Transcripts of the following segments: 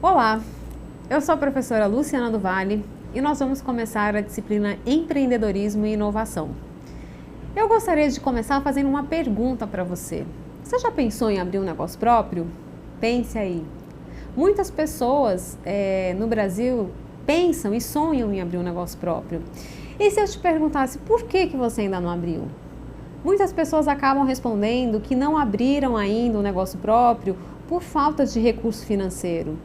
Olá, eu sou a professora Luciana do Vale e nós vamos começar a disciplina Empreendedorismo e Inovação. Eu gostaria de começar fazendo uma pergunta para você. Você já pensou em abrir um negócio próprio? Pense aí. Muitas pessoas no Brasil pensam e sonham em abrir um negócio próprio. E se eu te perguntasse por que você ainda não abriu? Muitas pessoas acabam respondendo que não abriram ainda um negócio próprio por falta de recurso financeiro.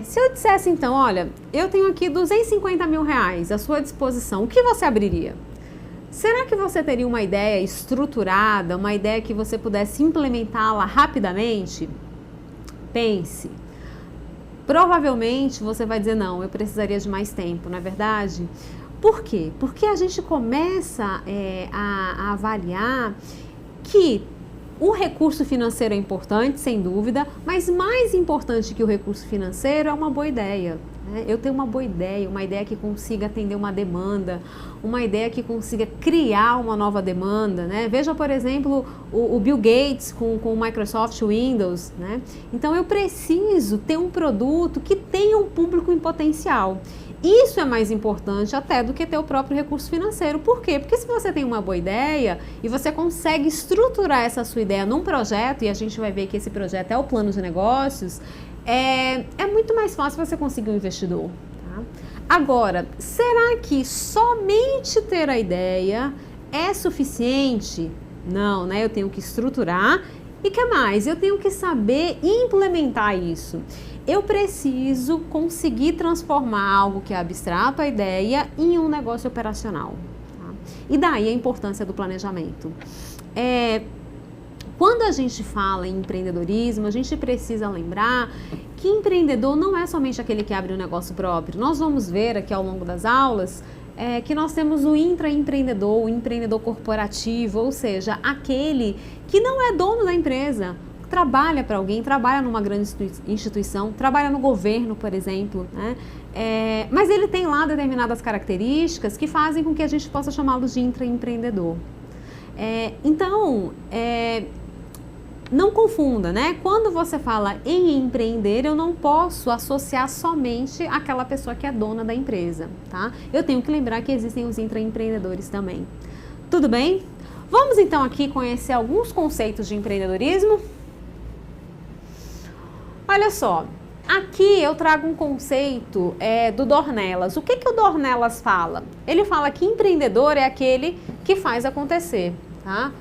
Se eu dissesse então, olha, eu tenho aqui 250 mil reais à sua disposição, o que você abriria? Será que você teria uma ideia estruturada, uma ideia que você pudesse implementá-la rapidamente? Pense. Provavelmente você vai dizer, não, eu precisaria de mais tempo, não é verdade? Por quê? Porque a gente começa a avaliar que o recurso financeiro é importante, sem dúvida, mas mais importante que o recurso financeiro é uma boa ideia. Eu tenho uma boa ideia, uma ideia que consiga atender uma demanda, uma ideia que consiga criar uma nova demanda, né? Veja, por exemplo, o Bill Gates com o Microsoft Windows, né? Então eu preciso ter um produto que tenha um público em potencial. Isso é mais importante até do que ter o próprio recurso financeiro. Por quê? Porque se você tem uma boa ideia e você consegue estruturar essa sua ideia num projeto, e a gente vai ver que esse projeto é o plano de negócios, é muito mais fácil você conseguir um investidor. Tá? Agora, será que somente ter a ideia é suficiente? Não, né? Eu tenho que estruturar. E que mais? Eu tenho que saber implementar isso. Eu preciso conseguir transformar algo que é abstrato, a ideia, em um negócio operacional. Tá? E daí a importância do planejamento. Quando a gente fala em empreendedorismo, a gente precisa lembrar que empreendedor não é somente aquele que abre um negócio próprio. Nós vamos ver aqui ao longo das aulas que nós temos o intraempreendedor, o empreendedor corporativo, ou seja, aquele que não é dono da empresa, trabalha para alguém, trabalha numa grande instituição, trabalha no governo, por exemplo, né? Mas ele tem lá determinadas características que fazem com que a gente possa chamá-los de intraempreendedor. Não confunda, né? Quando você fala em empreender, eu não posso associar somente aquela pessoa que é dona da empresa, tá? Eu tenho que lembrar que existem os intraempreendedores também. Tudo bem? Vamos então aqui conhecer alguns conceitos de empreendedorismo? Olha só, aqui eu trago um conceito do Dornelas. O que o Dornelas fala? Ele fala que empreendedor é aquele que faz acontecer, tá?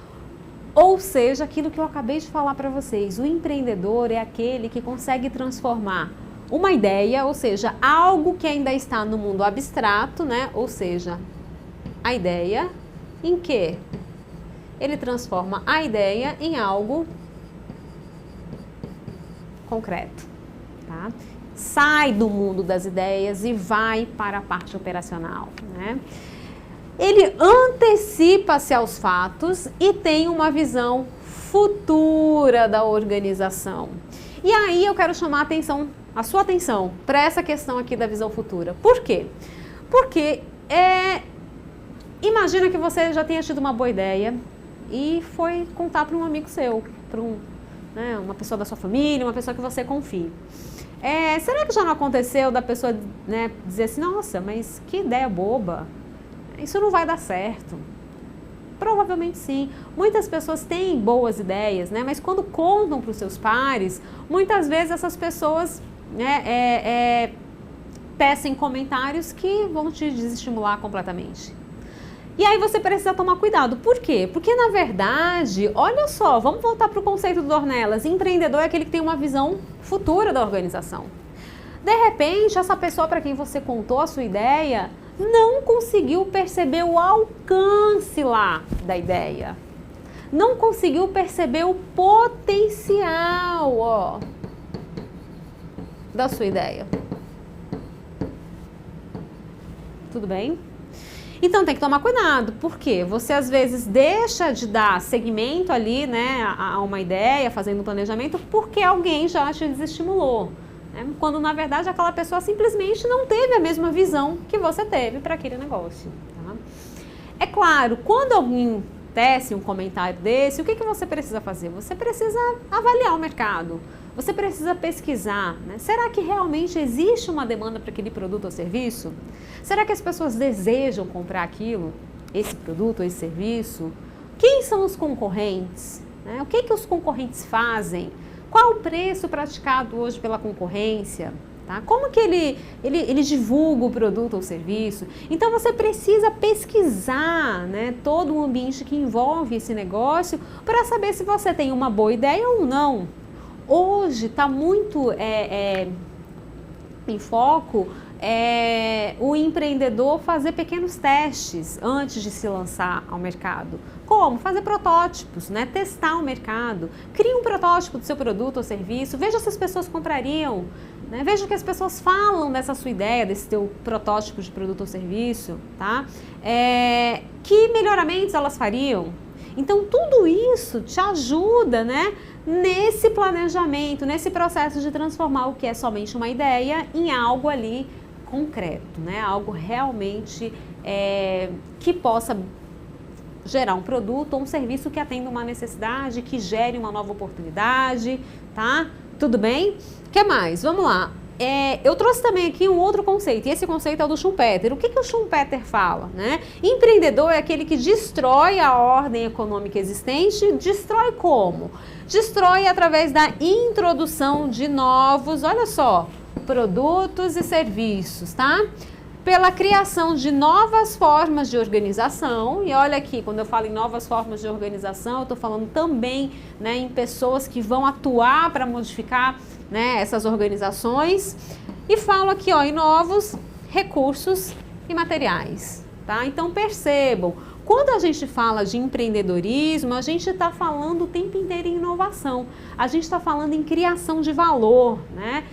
Ou seja, aquilo que eu acabei de falar para vocês, o empreendedor é aquele que consegue transformar uma ideia, ou seja, algo que ainda está no mundo abstrato, né? Ou seja, a ideia, em que ele transforma a ideia em algo concreto, tá? Sai do mundo das ideias e vai para a parte operacional, né? Ele antecipa-se aos fatos e tem uma visão futura da organização. E aí eu quero chamar a sua atenção para essa questão aqui da visão futura. Por quê? Porque imagina que você já tenha tido uma boa ideia e foi contar para um amigo seu, para uma pessoa da sua família, uma pessoa que você confie. Será que já não aconteceu da pessoa, né, dizer assim, nossa, mas que ideia boba, isso não vai dar certo? Provavelmente sim. Muitas pessoas têm boas ideias, né, mas quando contam para os seus pares, muitas vezes essas pessoas tecem comentários que vão te desestimular completamente. E aí você precisa tomar cuidado. Por quê? Porque, na verdade, olha só, vamos voltar para o conceito do Dornelas. Empreendedor é aquele que tem uma visão futura da organização. De repente, essa pessoa para quem você contou a sua ideia não conseguiu perceber o alcance lá da ideia. Não conseguiu perceber o potencial, da sua ideia. Tudo bem? Então tem que tomar cuidado, porque você às vezes deixa de dar seguimento ali, né, a uma ideia, fazendo um planejamento, porque alguém já te desestimulou, né? Quando na verdade aquela pessoa simplesmente não teve a mesma visão que você teve para aquele negócio. Tá? É claro, quando alguém tece um comentário desse, o que você precisa fazer? Você precisa avaliar o mercado. Você precisa pesquisar, né? Será que realmente existe uma demanda para aquele produto ou serviço? Será que as pessoas desejam comprar aquilo, esse produto ou esse serviço? Quem são os concorrentes? Né? O que os concorrentes fazem? Qual o preço praticado hoje pela concorrência? Tá? Como que ele divulga o produto ou serviço? Então você precisa pesquisar, né, todo o ambiente que envolve esse negócio para saber se você tem uma boa ideia ou não. Hoje está muito em foco o empreendedor fazer pequenos testes antes de se lançar ao mercado. Como? Fazer protótipos, né? Testar o mercado. Crie um protótipo do seu produto ou serviço, veja se as pessoas comprariam, né? Veja o que as pessoas falam dessa sua ideia, desse teu protótipo de produto ou serviço, tá? Que melhoramentos elas fariam? Então, tudo isso te ajuda, né, nesse planejamento, nesse processo de transformar o que é somente uma ideia em algo ali concreto, né? Algo realmente que possa gerar um produto ou um serviço que atenda uma necessidade, que gere uma nova oportunidade, tá? Tudo bem? O que mais? Vamos lá. Eu trouxe também aqui um outro conceito, e esse conceito é o do Schumpeter. O que o Schumpeter fala, né? Empreendedor é aquele que destrói a ordem econômica existente. Destrói como? Destrói através da introdução de novos, olha só, produtos e serviços, tá? Pela criação de novas formas de organização, e olha aqui, quando eu falo em novas formas de organização, eu estou falando também, né, em pessoas que vão atuar para modificar, né, essas organizações, e falo aqui, ó, em novos recursos e materiais, tá? Então percebam, quando a gente fala de empreendedorismo, a gente está falando o tempo inteiro em inovação, a gente está falando em criação de valor, né?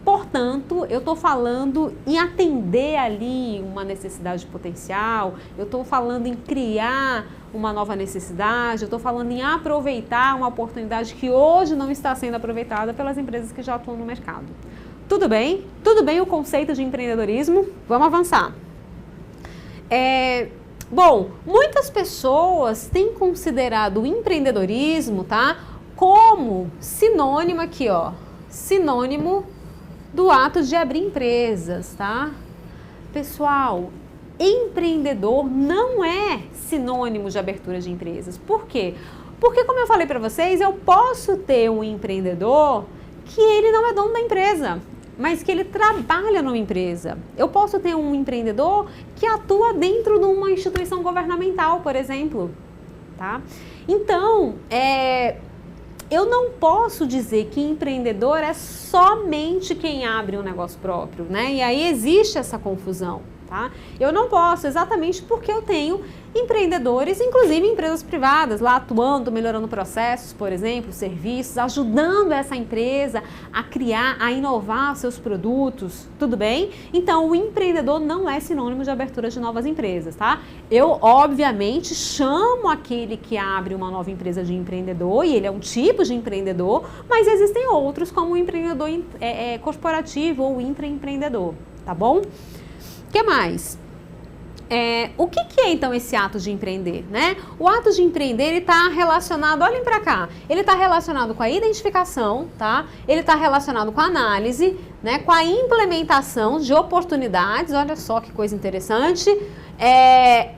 Portanto, eu estou falando em atender ali uma necessidade potencial, eu estou falando em criar uma nova necessidade, eu estou falando em aproveitar uma oportunidade que hoje não está sendo aproveitada pelas empresas que já atuam no mercado. Tudo bem? Tudo bem o conceito de empreendedorismo? Vamos avançar. Bom, muitas pessoas têm considerado o empreendedorismo, tá, como sinônimo aqui, ó, sinônimo do ato de abrir empresas, tá? Pessoal, empreendedor não é sinônimo de abertura de empresas. Por quê? Porque, como eu falei para vocês, eu posso ter um empreendedor que ele não é dono da empresa, mas que ele trabalha numa empresa. Eu posso ter um empreendedor que atua dentro de uma instituição governamental, por exemplo, tá? Então, eu não posso dizer que empreendedor é somente quem abre um negócio próprio, né? E aí existe essa confusão, tá? Eu não posso, exatamente porque eu tenho empreendedores, inclusive empresas privadas, lá atuando, melhorando processos, por exemplo, serviços, ajudando essa empresa a criar, a inovar seus produtos, tudo bem? Então, o empreendedor não é sinônimo de abertura de novas empresas, tá? Eu, obviamente, chamo aquele que abre uma nova empresa de empreendedor, e ele é um tipo de empreendedor, mas existem outros, como o empreendedor corporativo ou intraempreendedor, tá bom? O que mais? O que é então esse ato de empreender, né? O ato de empreender, ele está relacionado, olhem para cá, ele está relacionado com a identificação, tá? Ele está relacionado com a análise, né? Com a implementação de oportunidades, olha só que coisa interessante,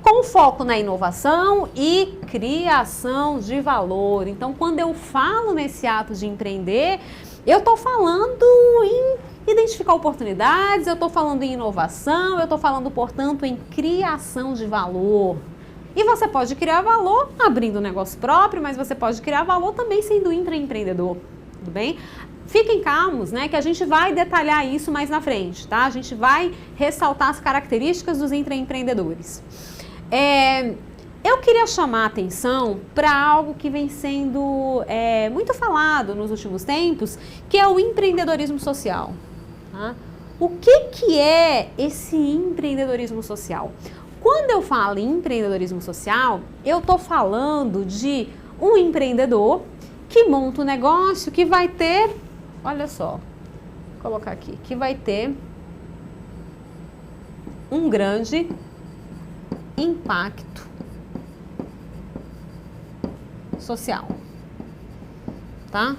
com foco na inovação e criação de valor. Então, quando eu falo nesse ato de empreender, eu estou falando em identificar oportunidades, eu estou falando em inovação, eu estou falando, portanto, em criação de valor. E você pode criar valor abrindo um negócio próprio, mas você pode criar valor também sendo intraempreendedor, tudo bem? Fiquem calmos, né, que a gente vai detalhar isso mais na frente, tá? A gente vai ressaltar as características dos intraempreendedores. Eu queria chamar a atenção para algo que vem sendo muito falado nos últimos tempos, que é o empreendedorismo social. Tá? O que é esse empreendedorismo social? Quando eu falo em empreendedorismo social, eu estou falando de um empreendedor que monta um negócio que vai ter, olha só, vou colocar aqui, que vai ter um grande impacto social, tá?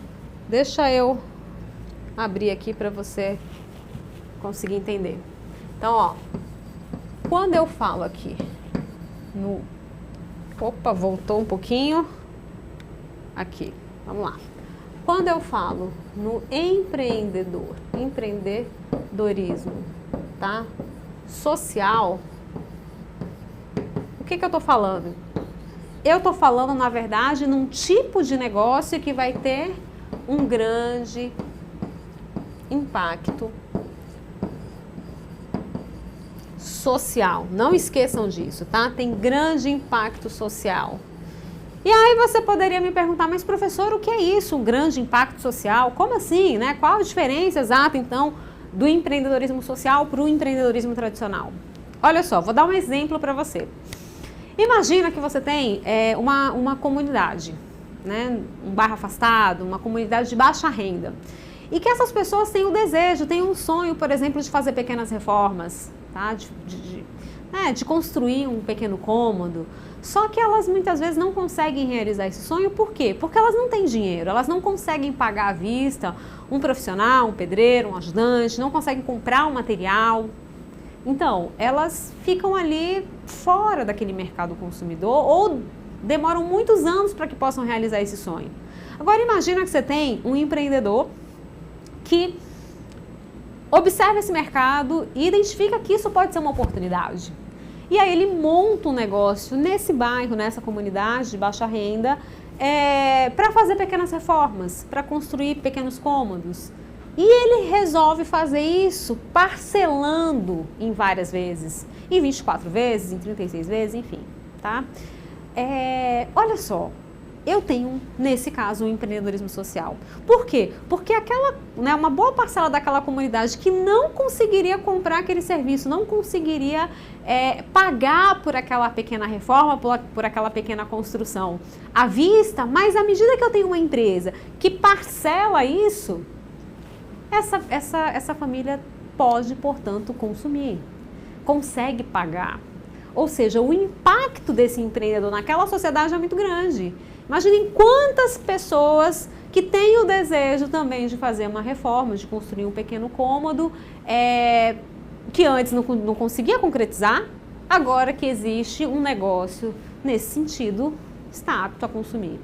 Deixa eu abrir aqui para você conseguir entender. Então, ó, quando eu falo aqui no... Opa, voltou um pouquinho. Aqui, vamos lá. Quando eu falo no empreendedorismo, tá? Social, o que eu tô falando? Eu tô falando, na verdade, num tipo de negócio que vai ter um grande impacto social. Não esqueçam disso, tá? Tem grande impacto social. E aí você poderia me perguntar, mas professor, o que é isso, um grande impacto social? Como assim, né? Qual a diferença exata, então, do empreendedorismo social para o empreendedorismo tradicional? Olha só, vou dar um exemplo para você. Imagina que você tem uma comunidade, né? Um bairro afastado, uma comunidade de baixa renda. E que essas pessoas têm o desejo, têm um sonho, por exemplo, de fazer pequenas reformas, tá? De construir um pequeno cômodo. Só que elas muitas vezes não conseguem realizar esse sonho, por quê? Porque elas não têm dinheiro, elas não conseguem pagar à vista um profissional, um pedreiro, um ajudante, não conseguem comprar um material. Então, elas ficam ali fora daquele mercado consumidor ou demoram muitos anos para que possam realizar esse sonho. Agora imagina que você tem um empreendedor que observa esse mercado e identifica que isso pode ser uma oportunidade. E aí ele monta um negócio nesse bairro, nessa comunidade de baixa renda, para fazer pequenas reformas, para construir pequenos cômodos. E ele resolve fazer isso parcelando em várias vezes, em 24 vezes, em 36 vezes, enfim, tá? Olha só, eu tenho, nesse caso, um empreendedorismo social. Por quê? Porque uma boa parcela daquela comunidade que não conseguiria comprar aquele serviço, não conseguiria pagar por aquela pequena reforma, por aquela pequena construção à vista, mas à medida que eu tenho uma empresa que parcela isso, essa família pode, portanto, consumir, consegue pagar. Ou seja, o impacto desse empreendedor naquela sociedade é muito grande. Imaginem quantas pessoas que têm o desejo também de fazer uma reforma, de construir um pequeno cômodo, que antes não conseguia concretizar, agora que existe um negócio nesse sentido, está apto a consumir.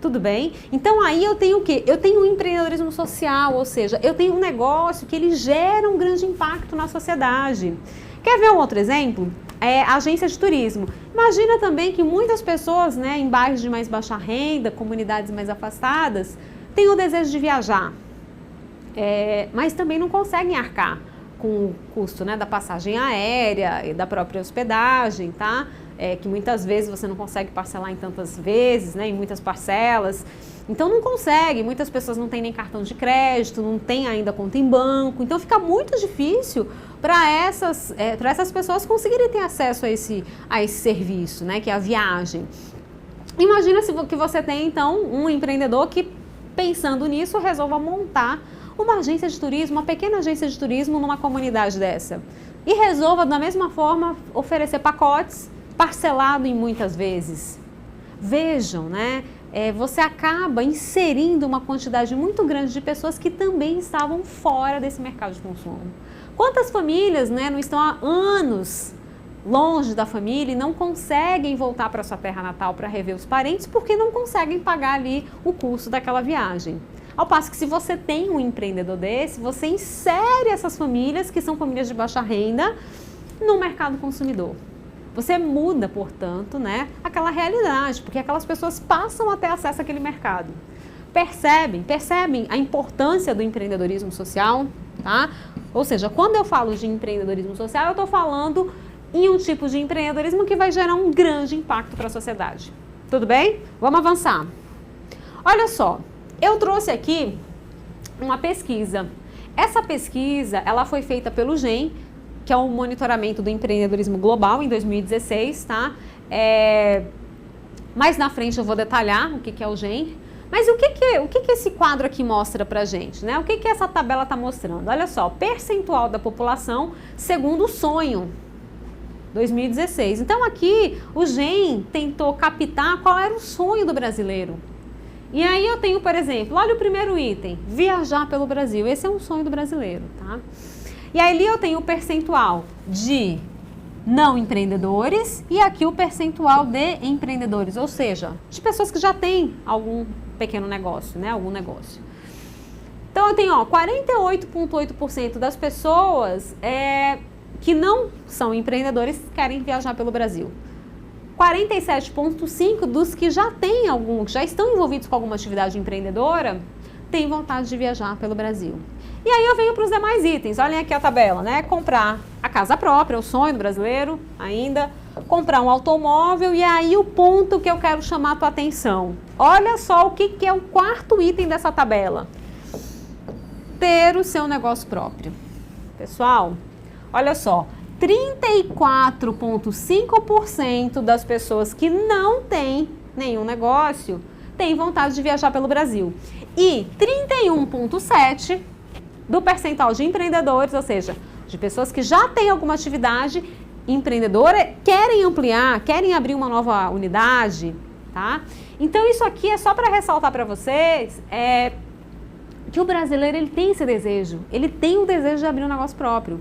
Tudo bem? Então aí eu tenho o quê? Eu tenho um empreendedorismo social, ou seja, eu tenho um negócio que ele gera um grande impacto na sociedade. Quer ver um outro exemplo? Agência de turismo. Imagina também que muitas pessoas, né, em bairros de mais baixa renda, comunidades mais afastadas, têm o desejo de viajar, mas também não conseguem arcar com o custo, né, da passagem aérea e da própria hospedagem, tá? Que muitas vezes você não consegue parcelar em tantas vezes, né, em muitas parcelas. Então não consegue, muitas pessoas não têm nem cartão de crédito, não têm ainda conta em banco, então fica muito difícil para essas pessoas conseguirem ter acesso a esse serviço, né, que é a viagem. Imagina que você tem então um empreendedor que, pensando nisso, resolva montar uma agência de turismo, uma pequena agência de turismo numa comunidade dessa. E resolva da mesma forma oferecer pacotes parcelado em muitas vezes. Vejam, né? Você acaba inserindo uma quantidade muito grande de pessoas que também estavam fora desse mercado de consumo. Quantas famílias, né, não estão há anos longe da família e não conseguem voltar para sua terra natal para rever os parentes porque não conseguem pagar ali o custo daquela viagem. Ao passo que se você tem um empreendedor desse, você insere essas famílias, que são famílias de baixa renda, no mercado consumidor. Você muda, portanto, né, aquela realidade, porque aquelas pessoas passam a ter acesso àquele mercado. Percebem a importância do empreendedorismo social, tá? Ou seja, quando eu falo de empreendedorismo social, eu estou falando em um tipo de empreendedorismo que vai gerar um grande impacto para a sociedade. Tudo bem? Vamos avançar. Olha só, eu trouxe aqui uma pesquisa. Essa pesquisa, ela foi feita pelo GEM, que é o monitoramento do empreendedorismo global, em 2016, tá? Mais na frente eu vou detalhar o que é o GEM. Mas o que esse quadro aqui mostra pra gente, né? O que essa tabela está mostrando? Olha só, percentual da população segundo o sonho, 2016. Então aqui o GEM tentou captar qual era o sonho do brasileiro. E aí eu tenho, por exemplo, olha o primeiro item, viajar pelo Brasil. Esse é um sonho do brasileiro, tá? E aí ali eu tenho o percentual de não empreendedores e aqui o percentual de empreendedores, ou seja, de pessoas que já têm algum pequeno negócio, né? Algum negócio. Então eu tenho, ó, 48,8% das pessoas que não são empreendedores querem viajar pelo Brasil. 47,5% dos que já têm que já estão envolvidos com alguma atividade empreendedora, têm vontade de viajar pelo Brasil. E aí eu venho para os demais itens, olhem aqui a tabela, né? Comprar a casa própria, o sonho do brasileiro ainda, comprar um automóvel e aí o ponto que eu quero chamar a tua atenção. Olha só o que é o quarto item dessa tabela. Ter o seu negócio próprio. Pessoal, olha só, 34,5% das pessoas que não têm nenhum negócio têm vontade de viajar pelo Brasil. E 31,7% do percentual de empreendedores, ou seja, de pessoas que já têm alguma atividade empreendedora, querem ampliar, querem abrir uma nova unidade, tá? Então isso aqui é só para ressaltar para vocês que o brasileiro ele tem esse desejo, ele tem o desejo de abrir um negócio próprio.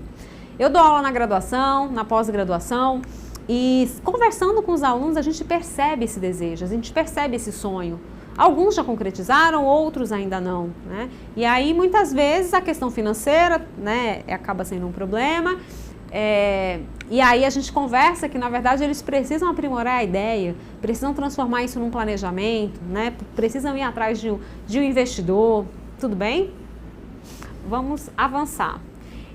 Eu dou aula na graduação, na pós-graduação e conversando com os alunos a gente percebe esse desejo, a gente percebe esse sonho. Alguns já concretizaram, outros ainda não, né? E aí, muitas vezes, a questão financeira, né, acaba sendo um problema. E aí a gente conversa que, na verdade, eles precisam aprimorar a ideia, precisam transformar isso num planejamento, né? Precisam ir atrás de um investidor, tudo bem? Vamos avançar.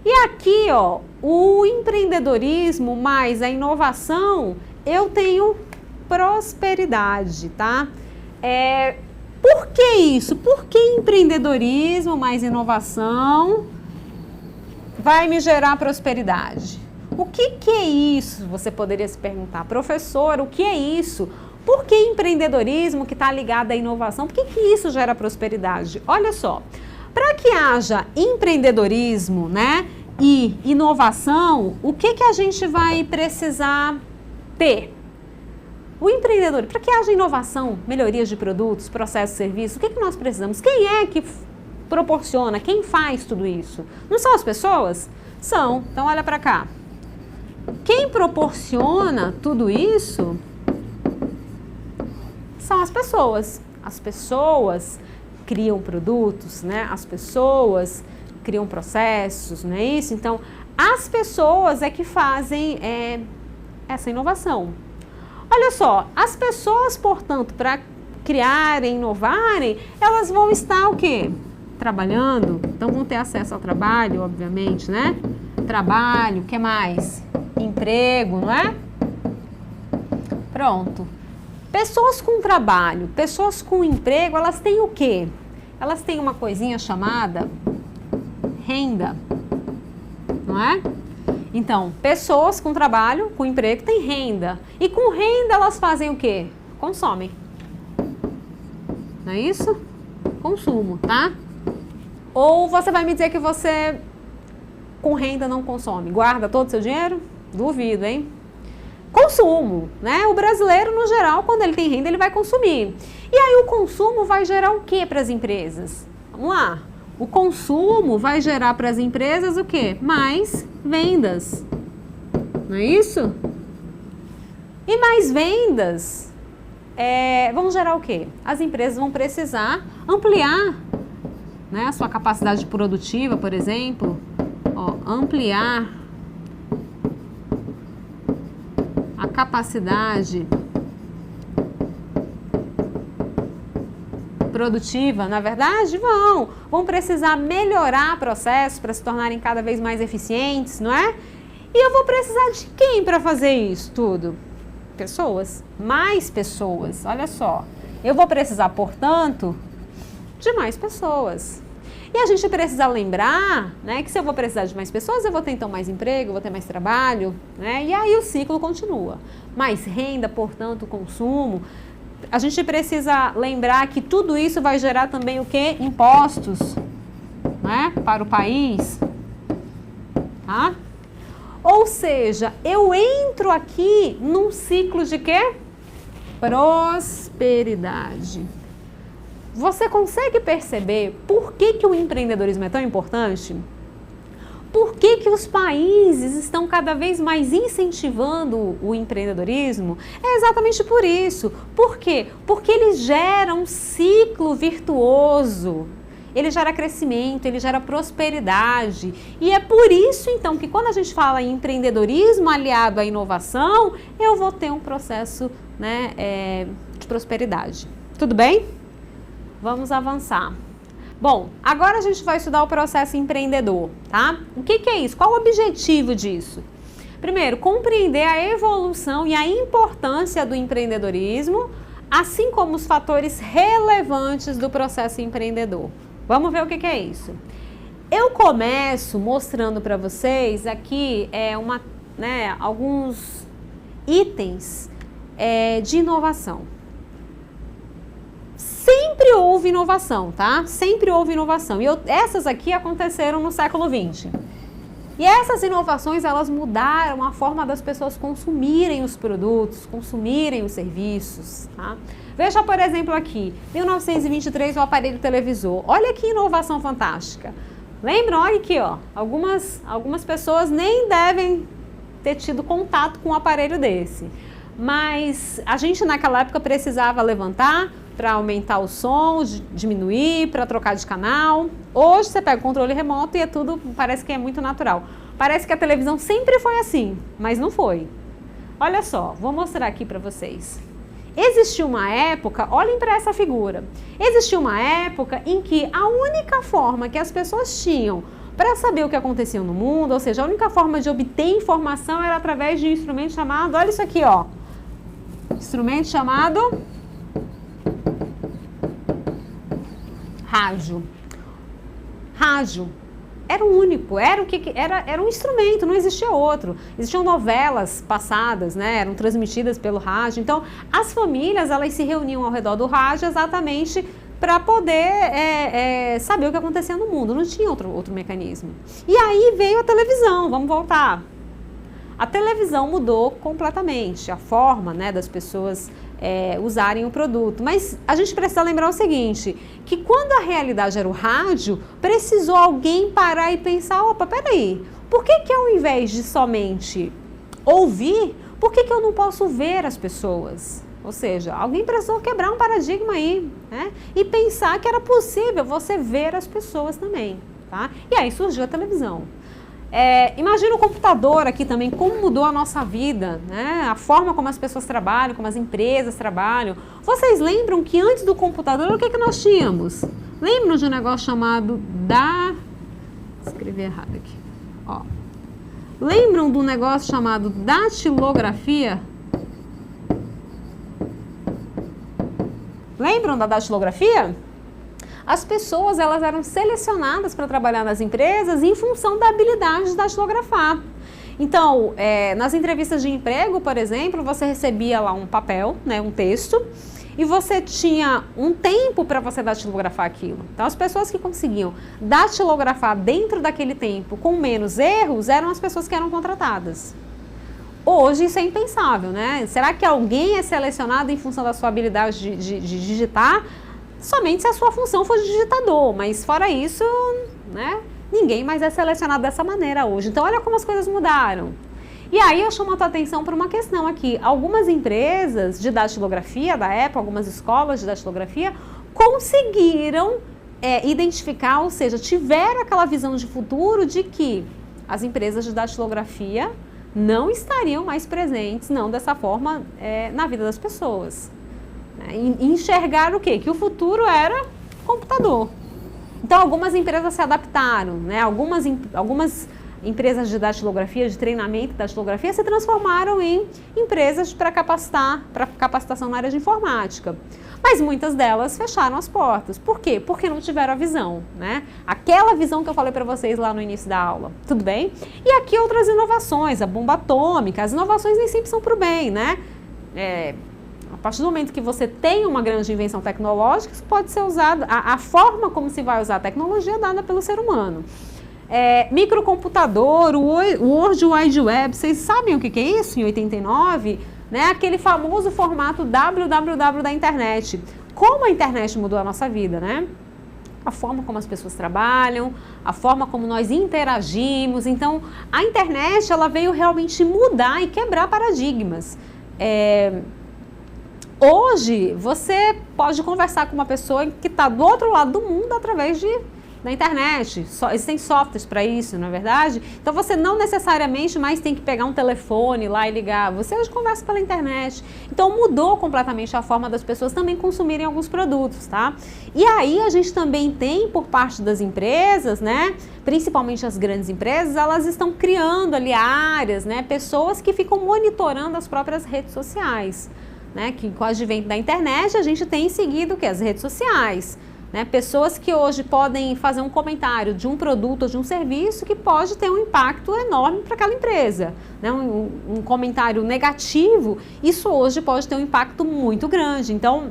E aqui, ó, o empreendedorismo mais a inovação, eu tenho prosperidade, tá? Por que isso? Por que empreendedorismo mais inovação vai me gerar prosperidade? O que é isso? Você poderia se perguntar, professor, o que é isso? Por que empreendedorismo que está ligado à inovação? Por que isso gera prosperidade? Olha só, para que haja empreendedorismo, né, e inovação, o que a gente vai precisar ter? O empreendedor, para que haja inovação, melhorias de produtos, processos, serviços, o que nós precisamos? Quem é que proporciona, quem faz tudo isso? Não são as pessoas? São. Então, olha para cá. Quem proporciona tudo isso são as pessoas. As pessoas criam produtos, né? As pessoas criam processos, não é isso? Então, as pessoas é que fazem essa inovação. Olha só, as pessoas, portanto, para criarem, inovarem, elas vão estar o quê? Trabalhando, então vão ter acesso ao trabalho, obviamente, né? Trabalho, o que mais? Emprego, não é? Pronto. Pessoas com trabalho, pessoas com emprego, elas têm o quê? Elas têm uma coisinha chamada renda, não é? Então, pessoas com trabalho, com emprego, têm renda. E com renda elas fazem o quê? Consomem. Não é isso? Consumo, tá? Ou você vai me dizer que você com renda não consome? Guarda todo o seu dinheiro? Duvido, hein? Consumo, né? O brasileiro, no geral, quando ele tem renda, ele vai consumir. E aí o consumo vai gerar o quê para as empresas? Vamos lá. O consumo vai gerar para as empresas o quê? Mais vendas. Não é isso? E mais vendas vão gerar o quê? As empresas vão precisar ampliar, né, a sua capacidade produtiva, por exemplo. Ó, ampliar a capacidade produtiva, na verdade, vão precisar melhorar processos para se tornarem cada vez mais eficientes, não é? E eu vou precisar de quem para fazer isso tudo? Pessoas, mais pessoas, olha só. Eu vou precisar, portanto, de mais pessoas. E a gente precisa lembrar, né, que se eu vou precisar de mais pessoas, eu vou ter então mais emprego, vou ter mais trabalho, né, e aí o ciclo continua. Mais renda, portanto, consumo. A gente precisa lembrar que tudo isso vai gerar também o quê? Impostos, né, para o país, tá? Ou seja, eu entro aqui num ciclo de quê? Prosperidade. Você consegue perceber por que o empreendedorismo é tão importante? Por que os países estão cada vez mais incentivando o empreendedorismo? É exatamente por isso. Por quê? Porque ele gera um ciclo virtuoso. Ele gera crescimento, ele gera prosperidade. E é por isso, então, que quando a gente fala em empreendedorismo aliado à inovação, eu vou ter um processo, né, de prosperidade. Tudo bem? Vamos avançar. Bom, agora a gente vai estudar o processo empreendedor, tá? O que é isso? Qual o objetivo disso? Primeiro, compreender a evolução e a importância do empreendedorismo, assim como os fatores relevantes do processo empreendedor. Vamos ver o que é isso. Eu começo mostrando para vocês aqui alguns itens de inovação. Sempre houve inovação, tá? Sempre houve inovação. E essas aqui aconteceram no século XX. E essas inovações, elas mudaram a forma das pessoas consumirem os produtos, consumirem os serviços, tá? Veja, por exemplo, aqui, 1923, o aparelho televisor. Olha que inovação fantástica. Lembram? Olha aqui, ó. Algumas pessoas nem devem ter tido contato com um aparelho desse. Mas a gente naquela época precisava levantar para aumentar o som, diminuir, para trocar de canal. Hoje você pega o controle remoto e é tudo, parece que é muito natural. Parece que a televisão sempre foi assim, mas não foi. Olha só, vou mostrar aqui para vocês. Existiu uma época, olhem para essa figura, existiu uma época em que a única forma que as pessoas tinham para saber o que acontecia no mundo, ou seja, a única forma de obter informação era através de um instrumento chamado, olha isso aqui, ó, instrumento chamado rádio. Rádio era o único, era um instrumento, não existia outro. Existiam novelas passadas, né, eram transmitidas pelo rádio. Então, as famílias, elas se reuniam ao redor do rádio exatamente para poder saber o que acontecia no mundo. Não tinha outro mecanismo. E aí veio a televisão, vamos voltar. A televisão mudou completamente a forma, né, das pessoas usarem o produto. Mas a gente precisa lembrar o seguinte, que quando a realidade era o rádio, precisou alguém parar e pensar, opa, peraí, por que ao invés de somente ouvir, por que eu não posso ver as pessoas? Ou seja, alguém precisou quebrar um paradigma aí, né? E pensar que era possível você ver as pessoas também, tá? E aí surgiu a televisão. Imagina o computador aqui também, como mudou a nossa vida, né? A forma como as pessoas trabalham, como as empresas trabalham. Vocês lembram que antes do computador, o que nós tínhamos? Lembram de um negócio chamado escrevi errado aqui. Ó. Lembram do negócio chamado datilografia? Lembram da datilografia? As pessoas, elas eram selecionadas para trabalhar nas empresas em função da habilidade de datilografar. Então, nas entrevistas de emprego, por exemplo, você recebia lá um papel, né, um texto, e você tinha um tempo para você datilografar aquilo. Então, as pessoas que conseguiam datilografar dentro daquele tempo com menos erros eram as pessoas que eram contratadas. Hoje isso é impensável, né? Será que alguém é selecionado em função da sua habilidade de digitar? Somente se a sua função for de digitador, mas fora isso, né, ninguém mais é selecionado dessa maneira hoje. Então, olha como as coisas mudaram. E aí eu chamo a tua atenção para uma questão aqui. Algumas empresas de datilografia da época, algumas escolas de datilografia, conseguiram identificar, ou seja, tiveram aquela visão de futuro de que as empresas de datilografia não estariam mais presentes, não dessa forma, na vida das pessoas. Enxergar o quê? Que o futuro era computador. Então, algumas empresas se adaptaram, né? Algumas empresas de datilografia, de treinamento da datilografia, se transformaram em empresas para capacitação na área de informática. Mas muitas delas fecharam as portas. Por quê? Porque não tiveram a visão, né? Aquela visão que eu falei para vocês lá no início da aula, tudo bem? E aqui outras inovações, a bomba atômica, as inovações nem sempre são para o bem, né? A partir do momento que você tem uma grande invenção tecnológica, isso pode ser usado, a forma como se vai usar a tecnologia é dada pelo ser humano. Microcomputador, o World Wide Web, vocês sabem o que é isso em 89? Né? Aquele famoso formato www da internet. Como a internet mudou a nossa vida, né? A forma como as pessoas trabalham, a forma como nós interagimos. Então, a internet, ela veio realmente mudar e quebrar paradigmas. Hoje, você pode conversar com uma pessoa que está do outro lado do mundo através da internet. Existem softwares para isso, não é verdade? Então, você não necessariamente mais tem que pegar um telefone lá e ligar. Você hoje conversa pela internet. Então, mudou completamente a forma das pessoas também consumirem alguns produtos, tá? E aí, a gente também tem, por parte das empresas, né? Principalmente as grandes empresas, elas estão criando ali áreas, né? Pessoas que ficam monitorando as próprias redes sociais, né? Que com o advento da internet, a gente tem seguido o quê? As redes sociais. Né, pessoas que hoje podem fazer um comentário de um produto ou de um serviço que pode ter um impacto enorme para aquela empresa. Né, um comentário negativo, isso hoje pode ter um impacto muito grande. Então,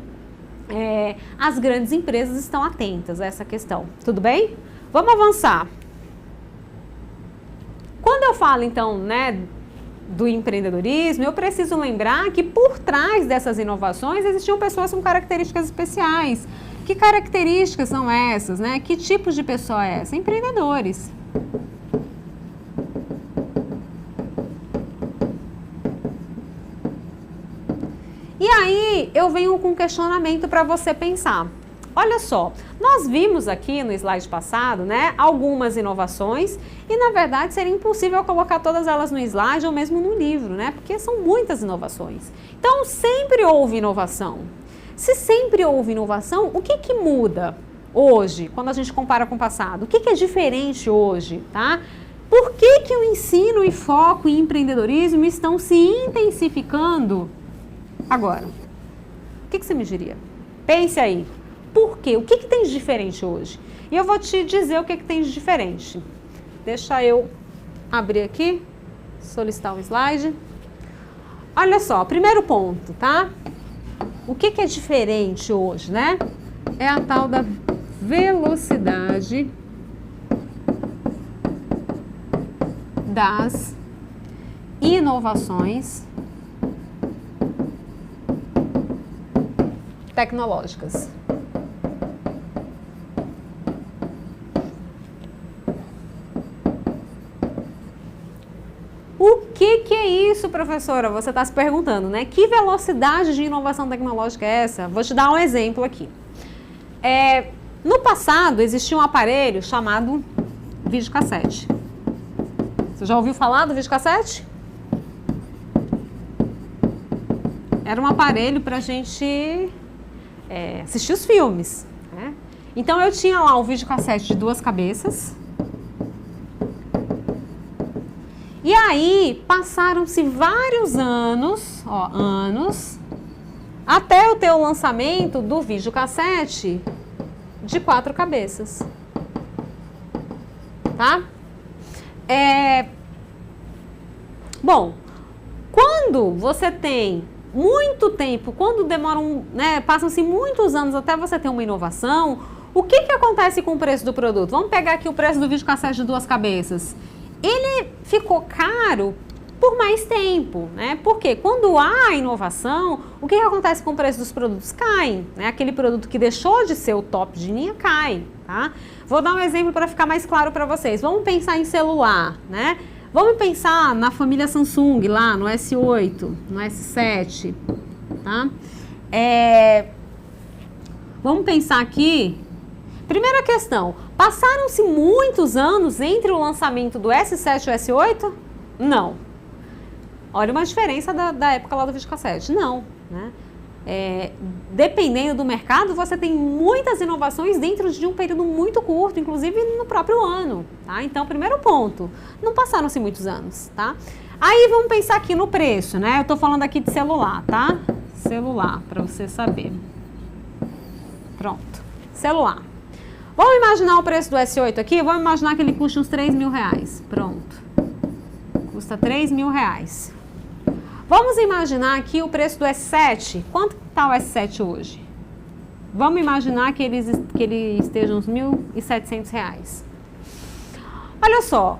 as grandes empresas estão atentas a essa questão. Tudo bem? Vamos avançar. Quando eu falo, então, né, do empreendedorismo, eu preciso lembrar que por trás dessas inovações existiam pessoas com características especiais. Que características são essas, né? Que tipos de pessoa é essa? Empreendedores. E aí, eu venho com um questionamento para você pensar. Olha só, nós vimos aqui no slide passado, né, algumas inovações e, na verdade, seria impossível colocar todas elas no slide ou mesmo no livro, né? Porque são muitas inovações. Então, sempre houve inovação. Se sempre houve inovação, o que muda hoje, quando a gente compara com o passado? O que é diferente hoje, tá? Por que o ensino e foco em empreendedorismo estão se intensificando agora? O que você me diria? Pense aí. Por quê? O que tem de diferente hoje? E eu vou te dizer o que tem de diferente. Deixa eu abrir aqui, solicitar um slide. Olha só, primeiro ponto, tá? O que é diferente hoje, né? É a tal da velocidade das inovações tecnológicas. O que é isso, professora? Você está se perguntando, né? Que velocidade de inovação tecnológica é essa? Vou te dar um exemplo aqui. No passado, existia um aparelho chamado videocassete. Você já ouviu falar do videocassete? Era um aparelho para a gente assistir os filmes, né? Então, eu tinha lá um videocassete de 2 cabeças. E aí, passaram-se vários anos, até eu ter o lançamento do videocassete de 4 cabeças. Tá? Bom, quando você tem muito tempo, quando demoram, né, passam-se muitos anos até você ter uma inovação, o que acontece com o preço do produto? Vamos pegar aqui o preço do videocassete de 2 cabeças. Ele ficou caro por mais tempo, né? Porque quando há inovação, o que acontece com o preço dos produtos? Cai, né? Aquele produto que deixou de ser o top de linha cai, tá? Vou dar um exemplo para ficar mais claro para vocês. Vamos pensar em celular, né? Vamos pensar na família Samsung lá, no S8, no S7, tá? Vamos pensar aqui. Primeira questão, passaram-se muitos anos entre o lançamento do S7 e o S8? Não. Olha uma diferença da época lá do videocassete. Não, né? dependendo do mercado, você tem muitas inovações dentro de um período muito curto, inclusive no próprio ano, tá? Então, primeiro ponto, não passaram-se muitos anos, tá? Aí vamos pensar aqui no preço, né? Eu tô falando aqui de celular, tá? Celular, para você saber. Pronto, celular. Vamos imaginar o preço do S8 aqui? Vamos imaginar que ele custa uns 3 mil reais. Pronto. Custa 3 mil reais. Vamos imaginar aqui o preço do S7. Quanto está o S7 hoje? Vamos imaginar que ele esteja uns 1.700 reais. Olha só.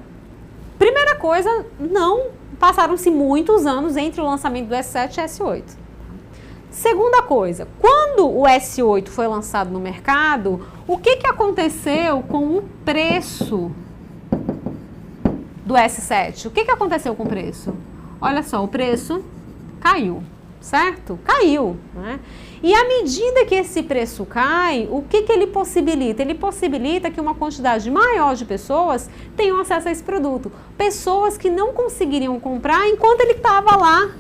Primeira coisa, não passaram-se muitos anos entre o lançamento do S7 e S8. Segunda coisa, quando o S8 foi lançado no mercado, o que aconteceu com o preço do S7? O que aconteceu com o preço? Olha só, o preço caiu, certo? Caiu, né? E à medida que esse preço cai, o que ele possibilita? Ele possibilita que uma quantidade maior de pessoas tenham acesso a esse produto. Pessoas que não conseguiriam comprar enquanto ele estava lá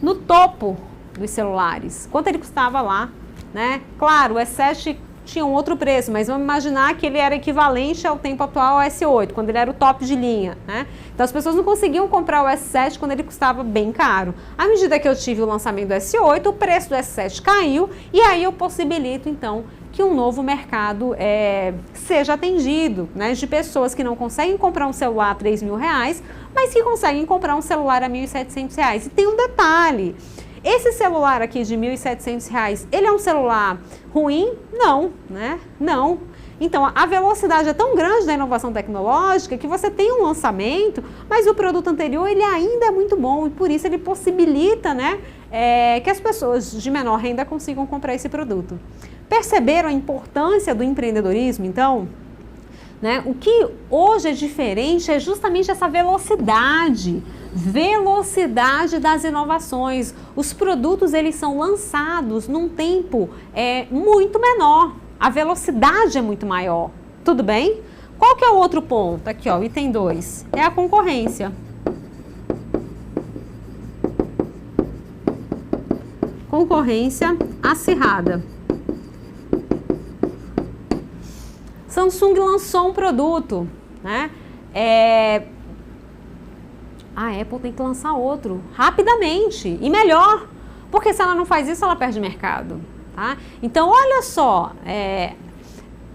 no topo dos celulares. Quanto ele custava lá, né? Claro, o S7 tinha um outro preço, mas vamos imaginar que ele era equivalente ao tempo atual ao S8, quando ele era o top de linha, né? Então as pessoas não conseguiam comprar o S7 quando ele custava bem caro. À medida que eu tive o lançamento do S8, o preço do S7 caiu e aí eu possibilito então que um novo mercado seja atendido, né? De pessoas que não conseguem comprar um celular a 3 mil reais, mas que conseguem comprar um celular a 1.700 reais. E tem um detalhe. Esse celular aqui de 1.700 reais, ele é um celular ruim? Não, né? Não. Então, a velocidade é tão grande da inovação tecnológica que você tem um lançamento, mas o produto anterior, ele ainda é muito bom e por isso ele possibilita, né, que as pessoas de menor renda consigam comprar esse produto. Perceberam a importância do empreendedorismo, então? Né? O que hoje é diferente é justamente essa velocidade das inovações. Os produtos, eles são lançados num tempo muito menor. A velocidade é muito maior. Tudo bem? Qual que é o outro ponto? Aqui, ó, item 2. É a concorrência. Concorrência acirrada. Samsung lançou um produto, né? A Apple tem que lançar outro rapidamente e melhor, porque se ela não faz isso, ela perde mercado, tá? Então, olha só,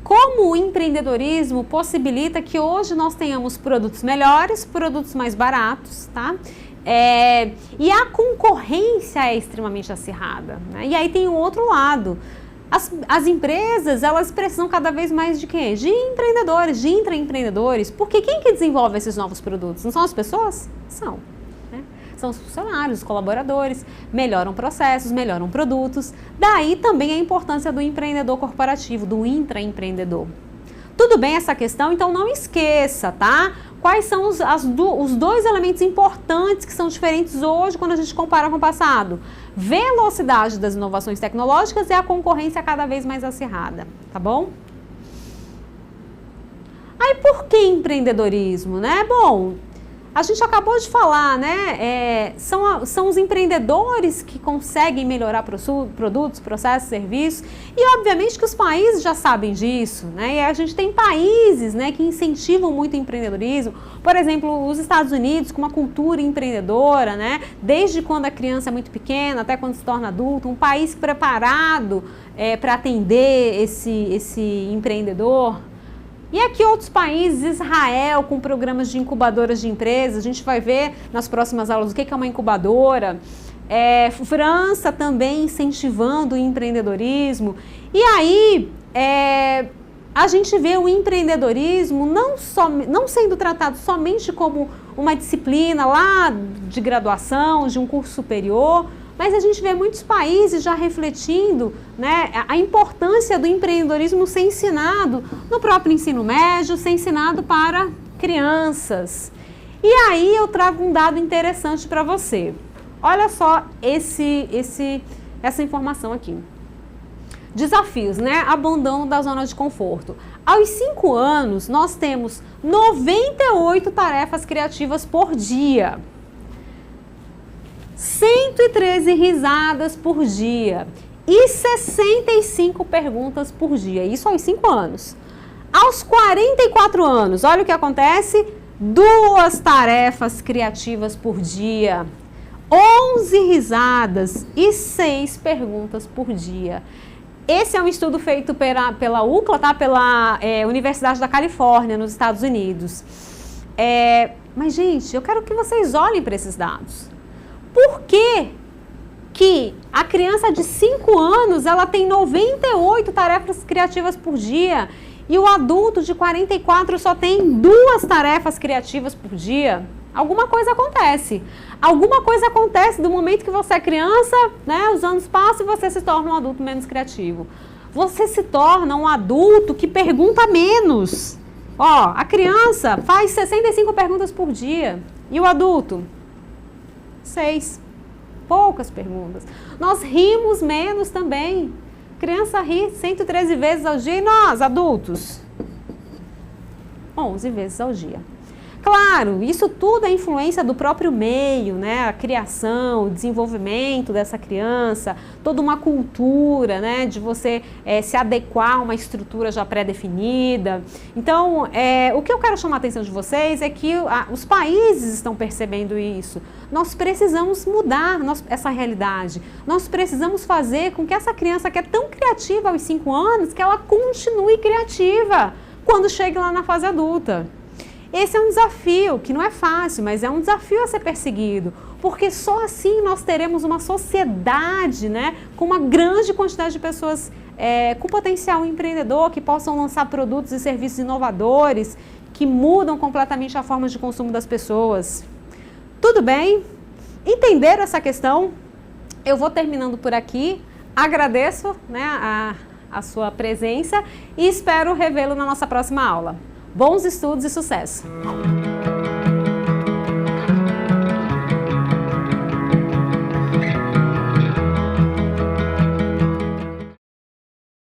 como o empreendedorismo possibilita que hoje nós tenhamos produtos melhores, produtos mais baratos, tá? E a concorrência é extremamente acirrada, né? E aí tem o outro lado. As empresas, elas precisam cada vez mais de quê? De empreendedores, de intraempreendedores, porque quem que desenvolve esses novos produtos? Não são as pessoas? São. Né? São os funcionários, os colaboradores, melhoram processos, melhoram produtos. Daí também a importância do empreendedor corporativo, do intraempreendedor. Tudo bem essa questão? Então não esqueça, tá? Quais são os dois elementos importantes que são diferentes hoje quando a gente compara com o passado? Velocidade das inovações tecnológicas e a concorrência cada vez mais acirrada, tá bom? Aí por que empreendedorismo, né? Bom, a gente acabou de falar, né? São os empreendedores que conseguem melhorar produtos, processos, serviços e obviamente que os países já sabem disso, né? E a gente tem países, né, que incentivam muito o empreendedorismo, por exemplo, os Estados Unidos com uma cultura empreendedora, né? Desde quando a criança é muito pequena até quando se torna adulto, um país preparado para atender esse empreendedor. E aqui outros países, Israel com programas de incubadoras de empresas, a gente vai ver nas próximas aulas o que é uma incubadora. França também incentivando o empreendedorismo. E aí a gente vê o empreendedorismo não sendo tratado somente como uma disciplina lá de graduação, de um curso superior, mas a gente vê muitos países já refletindo, né, a importância do empreendedorismo ser ensinado no próprio ensino médio, ser ensinado para crianças. E aí eu trago um dado interessante para você. Olha só essa informação aqui. Desafios, né? Abandono da zona de conforto. Aos 5 anos, nós temos 98 tarefas criativas por dia. 113 risadas por dia e 65 perguntas por dia, isso aos 5 anos. Aos 44 anos, olha o que acontece, 2 tarefas criativas por dia, 11 risadas e 6 perguntas por dia. Esse é um estudo feito pela UCLA, tá? Pela Universidade da Califórnia, nos Estados Unidos. Mas, gente, eu quero que vocês olhem para esses dados. Por que a criança de 5 anos ela tem 98 tarefas criativas por dia e o adulto de 44 só tem 2 tarefas criativas por dia? Alguma coisa acontece. Alguma coisa acontece do momento que você é criança, né? Os anos passam e você se torna um adulto menos criativo. Você se torna um adulto que pergunta menos. Ó, a criança faz 65 perguntas por dia. E o adulto? 6. Poucas perguntas. Nós rimos menos também. Criança ri 113 vezes ao dia e nós, adultos? 11 vezes ao dia. Claro, isso tudo é influência do próprio meio, né? A criação, o desenvolvimento dessa criança, toda uma cultura, né? De você se adequar a uma estrutura já pré-definida. Então, o que eu quero chamar a atenção de vocês é que os países estão percebendo isso. Nós precisamos mudar essa realidade. Nós precisamos fazer com que essa criança que é tão criativa aos 5 anos, que ela continue criativa quando chegue lá na fase adulta. Esse é um desafio que não é fácil, mas é um desafio a ser perseguido, porque só assim nós teremos uma sociedade, né, com uma grande quantidade de pessoas com potencial empreendedor, que possam lançar produtos e serviços inovadores, que mudam completamente a forma de consumo das pessoas. Tudo bem? Entenderam essa questão? Eu vou terminando por aqui. Agradeço, né, a sua presença e espero revê-lo na nossa próxima aula. Bons estudos e sucesso!